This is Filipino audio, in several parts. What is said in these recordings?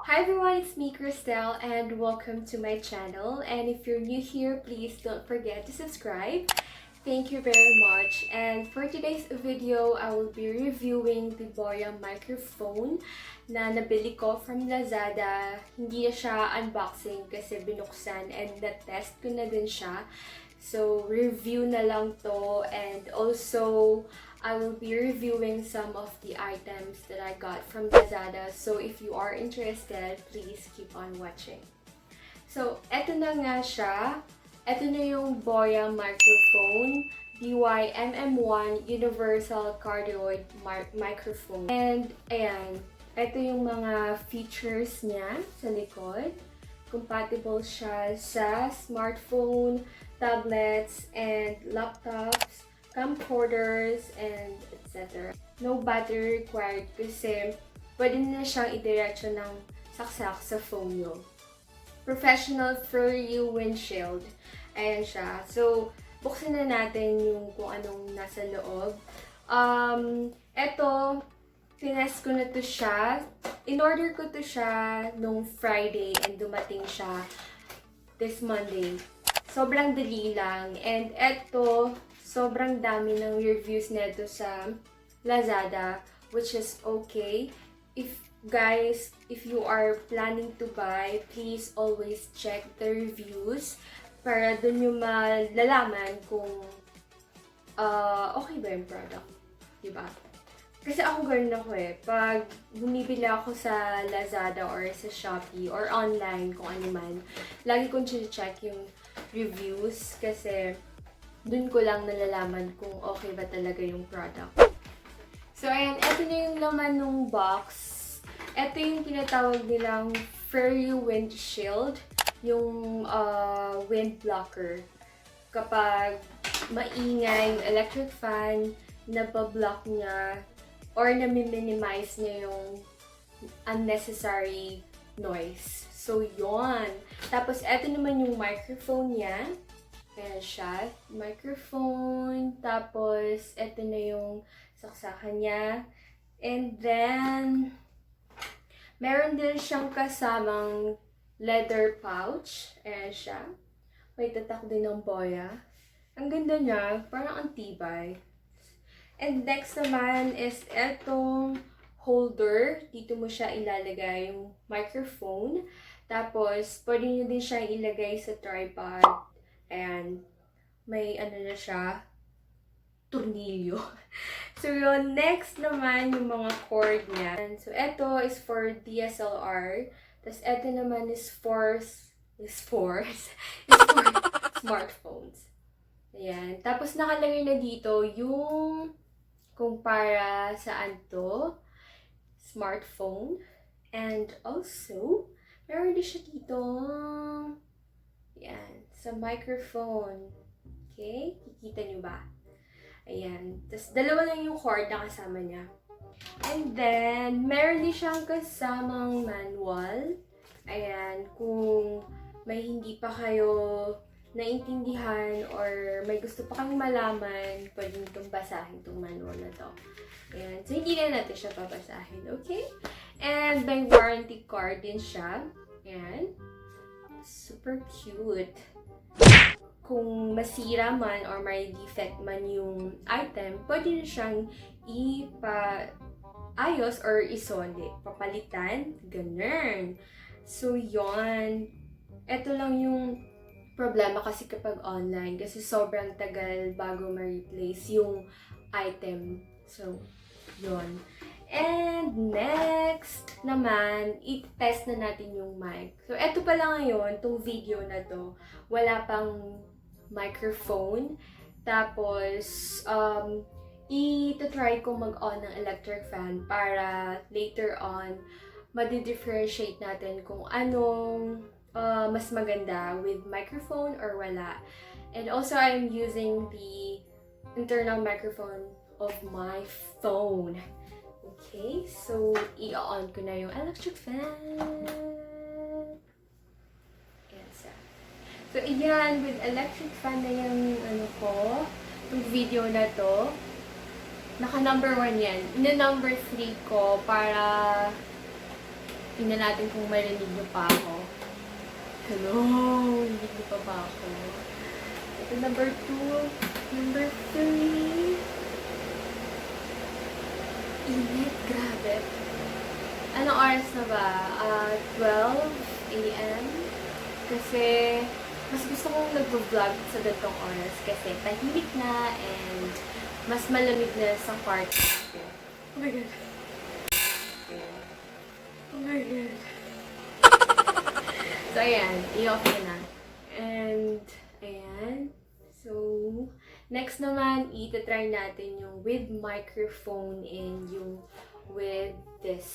Hi everyone, it's me Christelle and welcome to my channel. And if you're new here, please don't forget to subscribe. Thank you very much. And for today's video, I will be reviewing the Boya microphone na nabili ko from Lazada. Hindi na siya unboxing kasi binuksan and na-test ko na din siya. So, review na lang to, and also I will be reviewing some of the items that I got from Lazada. So, if you are interested, please keep on watching. So, eto na nga siya. Eto na yung Boya microphone, BY-MM1 Universal Cardioid Microphone. And, ayan, eto yung mga features niya sa likod. Compatible siya sa smartphone, tablets, and laptops, camcorders, and etc. No battery required kasi pwede na siyang idiretso ng saksak sa phone nyo. Professional furry windshield. Ayan siya. So, buksan na natin yung kung anong nasa loob. Eto, tinest ko na to siya. In-order ko to siya nung Friday and dumating siya this Monday. Sobrang dali lang. And eto, sobrang dami ng reviews nito sa Lazada, which is okay. If you are planning to buy, please always check the reviews para dun yung malalaman kung okay ba yung product. Diba? Kasi ako ganun ako eh. Pag bumibili ako sa Lazada or sa Shopee or online, kung ano man, lagi kong check yung reviews kasi dun ko lang nalalaman kung okay ba talaga yung product. So, ayan. Ito na yung laman ng box. Ito yung tinatawag nilang furry windshield. Yung wind blocker. Kapag maingay yung electric fan, nabablock niya or nami-minimize niya yung unnecessary noise. So, yon. Tapos, eto naman yung microphone niya. Ayan siya. Microphone. Tapos, eto na yung saksakan niya. And then, meron din siyang kasamang leather pouch. Ayan siya. May tatak din ng Boya. Ang ganda niya. Parang ang tibay. And next naman is etong holder. Dito mo siya ilalagay yung microphone. Tapos, pwede nyo din siya ilagay sa tripod. And may ano na siya, tornilyo. So, yun. Next naman, yung mga cord niya. And so, eto is for DSLR. Tapos, eto naman is for smartphones. Ayan. Tapos, nakalagay na dito yung kung para saan to. Smartphone. And also, meron din siya dito. Ayan. Sa microphone. Okay? Kikita nyo ba? Ayan. Tapos, dalawa lang yung cord na kasama niya. And then, meron din siyang kasamang manual. Ayan. Kung may hindi pa kayo naintindihan or may gusto pa kang malaman, pwede nitong basahin itong manual na to. Ayan. So, hindi na natin siya pabasahin. Okay? And may warranty card din siya. Ayan. Super cute. Kung masira man or may defect man yung item, pwede na siyang ipa-ayos or isoli. Papalitan. Ganun. So, yon. Ito lang yung problema kasi kapag online. Kasi sobrang tagal bago ma-replace yung item. So, yon. And next naman, i-test na natin yung mic. So, eto pala ngayon, itong video na to, wala pang microphone. Tapos, i-try ko mag-on ng electric fan para later on, madi-differentiate natin kung anong mas maganda with microphone or wala. And also, I'm using the internal microphone of my phone. Okay, so i-on ko na yung electric fan. Ayan siya. So, iyan, with electric fan na yung yung video na to. Naka number 1 yan. Na number 3 ko para Tingnan natin kung marinig niyo pa ako. Hello? Hindi niyo pa ba ako? Ito number 2. Number 3. Init, grabe. Anong oras na ba? 12 a.m. Kasi mas gusto kong nag-vlog sa ganitong oras kasi tahimik na and mas malamig na sa kwarto ko. Oh my God. Oh my God. So, ayan. I-off ko na. And, ayan. So, next naman, itatry natin yung with microphone and yung with this,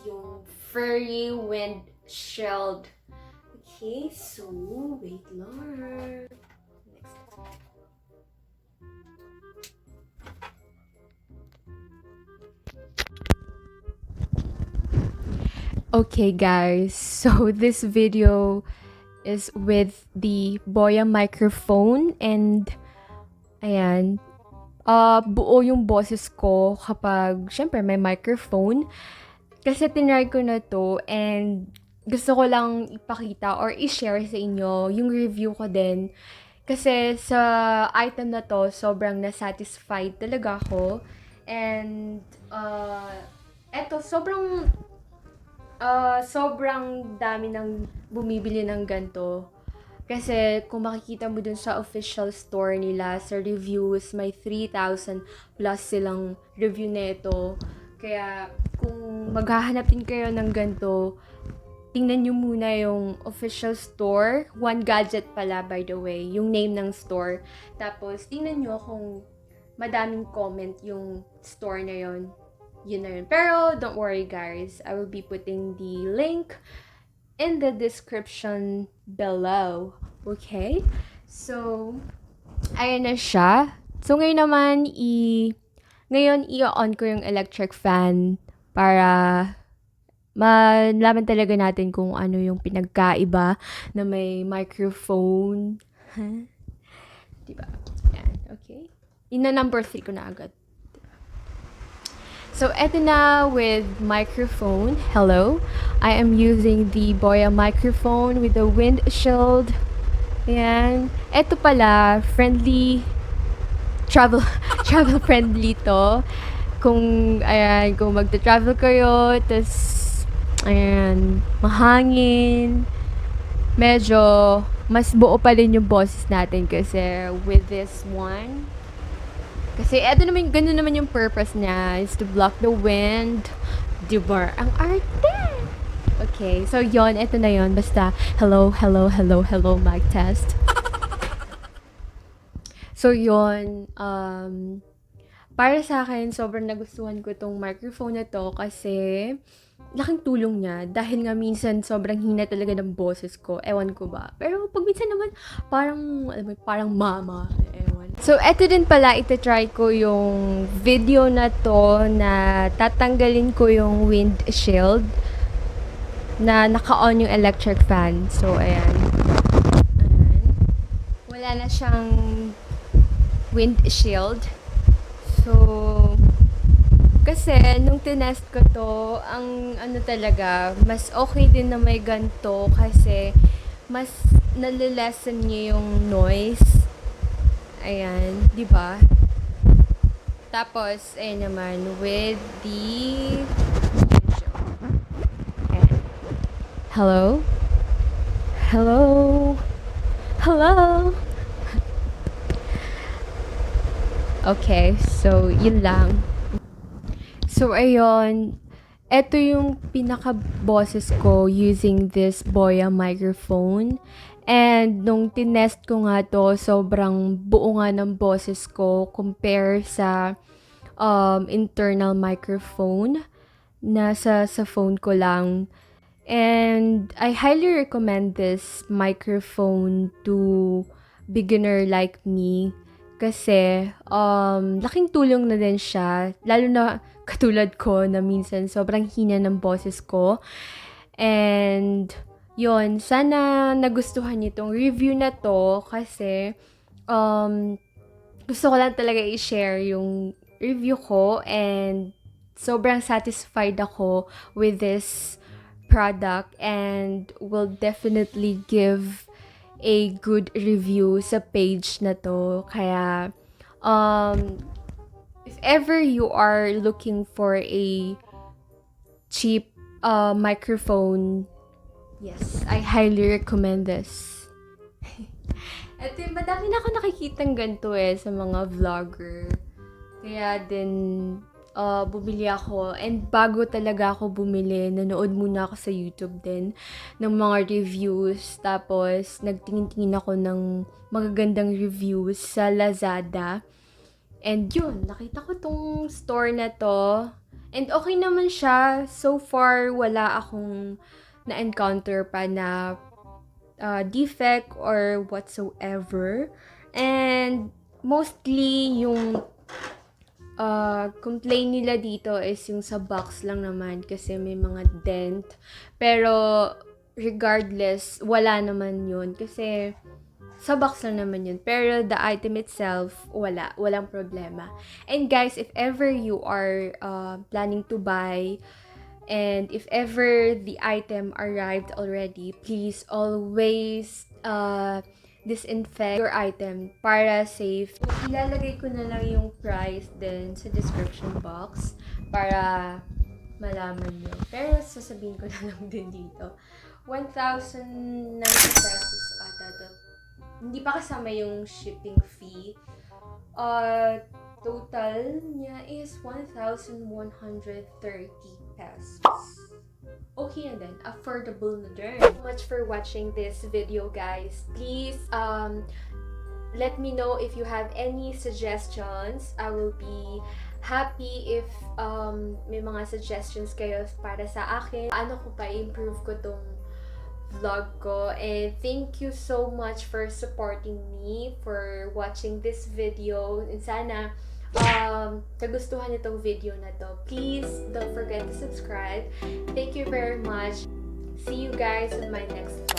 yung furry windshield. Okay, so, wait lang. Next. Okay, guys. So, this video is with the Boya microphone and ayan, buo yung boses ko kapag, syempre, may microphone. Kasi tinry ko na to and gusto ko lang ipakita or i-share sa inyo yung review ko din. Kasi sa item na to, sobrang na-satisfied talaga ako. And, eto, sobrang dami ng bumibili ng ganito. Kasi kung makikita mo dun sa official store nila, sa reviews, may 3,000 plus silang review nito. Kaya kung maghahanap din kayo ng ganito, tingnan nyo muna yung official store. One Gadget pala, by the way, yung name ng store. Tapos tingnan nyo kung madaming comment yung store na yon. Yun na yun. Pero don't worry guys, I will be putting the link in the description below. Okay? So, ayan na siya. So, ngayon naman, i-on ko yung electric fan para malaman talaga natin kung ano yung pinagkaiba na may microphone. Huh? Diba? Ayan, okay. Ina-number 3 ko na agad. So, eto na with microphone. Hello. I am using the Boya microphone with the windshield. Ayan. Eto pala, friendly, travel friendly to. Kung magta-travel kayo, tas, ayan, mahangin, medyo, mas buo pa din yung boses natin kasi with this one. Kasi eto naman, ganun naman yung purpose niya, is to block the wind. Diba? Ang arte! Okay, so yon, eto na yon. Basta, hello, mic test. So yon, para sa akin, sobrang nagustuhan ko tong microphone na to kasi laking tulong niya. Dahil nga minsan sobrang hina talaga ng boses ko. Ewan ko ba. Pero pag minsan naman, parang mama. Ewan. So, eto din pala, itatry ko yung video na to na tatanggalin ko yung windshield na naka-on yung electric fan. So, ayan. Wala na siyang windshield. So, kasi nung tinest ko to, ang ano talaga, mas okay din na may ganito kasi mas nalilesen niya yung noise. Ayan, di ba? Tapos, ayan naman, with the ayan. Hello? Hello? Hello? Okay, so, yun lang. So, ayun. Ito yung pinaka-boses ko using this Boya microphone. And nung tinest ko nga to, sobrang buo nga ng boses ko compare sa internal microphone na sa phone ko lang. And I highly recommend this microphone to beginner like me. Kasi, laking tulong na din siya. Lalo na katulad ko na minsan sobrang hina ng boses ko. And, yon, sana nagustuhan niyo itong review na to kasi gusto ko lang talaga i-share yung review ko and sobrang satisfied ako with this product and will definitely give a good review sa page na to. Kaya, if ever you are looking for a cheap microphone, yes, I highly recommend this. At madami na ako nakikitang ganito sa mga vlogger. Kaya din, bumili ako. And bago talaga ako bumili, nanood muna ako sa YouTube din ng mga reviews. Tapos, nagtingin-tingin ako ng magagandang reviews sa Lazada. And yun, nakita ko tong store na to. And okay naman siya. So far, wala akong na-encounter pa na defect or whatsoever. And mostly yung complaint nila dito is yung sa box lang naman kasi may mga dent. Pero regardless, wala naman yun kasi sa box lang naman yun. Pero the item itself, walang problema. And guys, if ever you are planning to buy, and if ever the item arrived already, please always disinfect your item para safe. Ilalagay ko na lang yung price din sa description box para malaman nyo. Pero sasabihin ko na lang din dito. 1,090 pesos ata to. Hindi pa kasama yung shipping fee. Total niya is 1,130 pesos. Okay na din. Affordable na din. Thank you so much for watching this video, guys. Please, let me know if you have any suggestions. I will be happy if may mga suggestions kayo para sa akin. Ano ko pa improve ko tong vlog ko. And thank you so much for supporting me, for watching this video. And sana kagustuhan itong video na to. Please don't forget to subscribe. Thank you very much. See you guys in my next vlog.